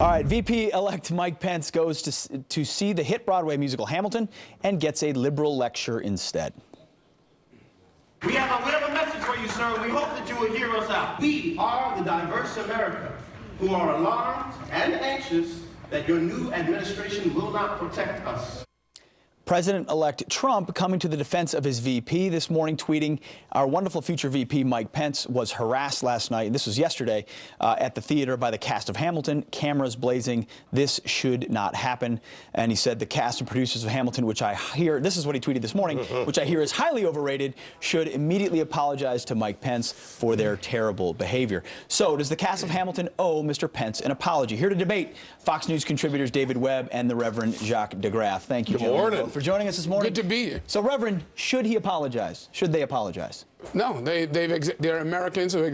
All right, VP-elect Mike Pence goes to see the hit Broadway musical Hamilton and gets a liberal lecture instead. We have a message for you, sir. We hope that you will hear us out. We are the diverse America who are alarmed and anxious that your new administration will not protect us. President-elect Trump coming to the defense of his VP this morning, tweeting, "Our wonderful future VP, Mike Pence, was harassed last night," and this was yesterday, at the theater by the cast of Hamilton, cameras blazing. "This should not happen." And he said the cast and producers of Hamilton, which I hear, this is what he tweeted this morning, which I hear is highly overrated, should immediately apologize to Mike Pence for their terrible behavior. So does the cast of Hamilton owe Mr. Pence an apology? Here to debate, Fox News contributors David Webb and the Reverend Jacques Degraff. Thank you, gentlemen, for joining us this morning. Good to be here. So, Reverend, should he apologize? Should they apologize? No, they're Americans who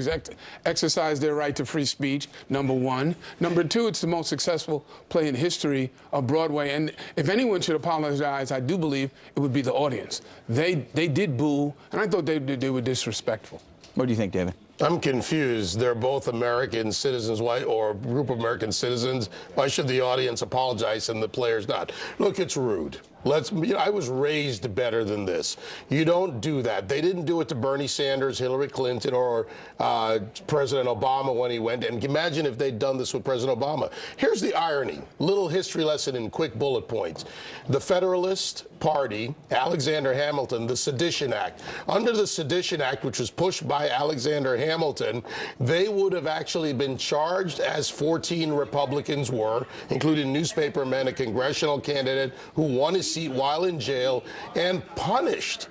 exercise their right to free speech, number one. Number two, it's the most successful play in history of Broadway. And if anyone should apologize, I do believe it would be the audience. They did boo, and I thought they were disrespectful. What do you think, David? I'm confused. They're both American citizens, why, or a group of American citizens. Why should the audience apologize and the players not? Look, it's rude. I was raised better than this. You don't do that. They didn't do it to Bernie Sanders, Hillary Clinton, or President Obama when he went. And imagine if they'd done this with President Obama. Here's the irony. Little history lesson in quick bullet points. The Federalist Party, Alexander Hamilton, the Sedition Act. Under the Sedition Act, which was pushed by Alexander Hamilton, they would have actually been charged, as 14 Republicans were, including newspapermen, a congressional candidate who won his seat while in jail, and punished.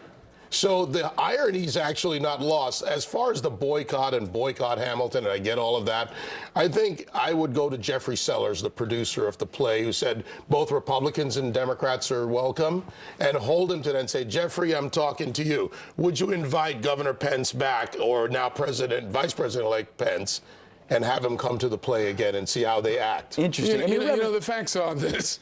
So the irony is actually not lost. As far as the boycott Hamilton, and I get all of that, I think I would go to Jeffrey Sellers, the producer of the play, who said both Republicans and Democrats are welcome, and hold him to that and say, Jeffrey, I'm talking to you. Would you invite Governor Pence back, or now Vice President-elect Pence, and have him come to the play again and see how they act? Interesting. You know, the facts are this.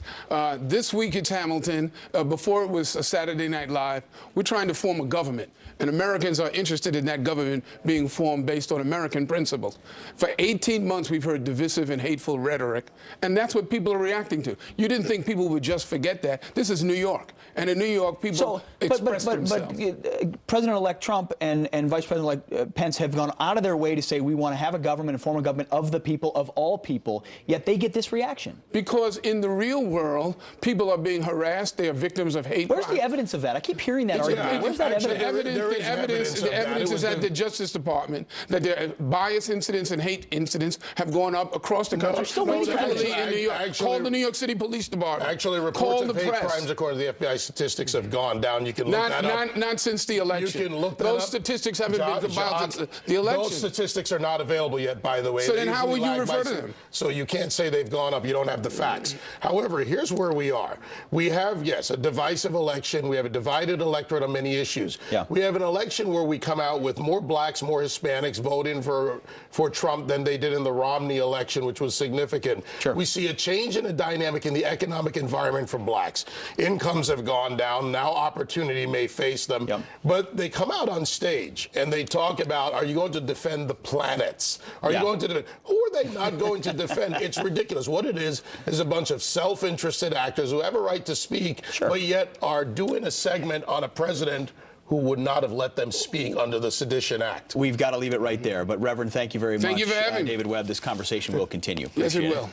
This week it's Hamilton. Before it was a Saturday Night Live. We're trying to form a government, and Americans are interested in that government being formed based on American principles. For 18 months, we've heard divisive and hateful rhetoric, and that's what people are reacting to. You didn't think people would just forget that. This is New York, and in New York, people express themselves. But President-elect Trump and Vice President-elect Pence have gone out of their way to say we want to have a government and form a government of the people, of all people, yet they get this reaction. Because in the real world, people are being harassed. They are victims of hate. Where's the evidence of that? I keep hearing that argument. Where's that evidence? The evidence is at the Justice Department that their bias incidents and hate incidents have gone up across the country. I'm still waiting for evidence. In New York. Call the New York City Police Department. Actually, reports of hate crimes, according to the FBI statistics, have gone down. You can look that up. Not since the election. You can look that Those up. statistics haven't been compiled since the election. Those statistics are not available yet, by the way. So then how will you refer to them? So you can't say they've gone up. You don't have the facts. However, here's where we are. We have, yes, a divisive election. We have a divided electorate on many issues. Yeah. We have an election where we come out with more blacks, more Hispanics voting for Trump than they did in the Romney election, which was significant. Sure. We see a change in the dynamic in the economic environment for blacks. Incomes have gone down. Now opportunity may face them. Yep. But they come out on stage and they talk about, are you going to defend the planets? Are you going to defend? Who are they not going to defend? It's ridiculous. What it is a bunch of self-interested actors who have a right to speak, but yet are doing a segment on a president who would not have let them speak under the Sedition Act. We've got to leave it right there. But, Reverend, thank you very much. Thank you for having me. David Webb, this conversation will continue. Yes, it will.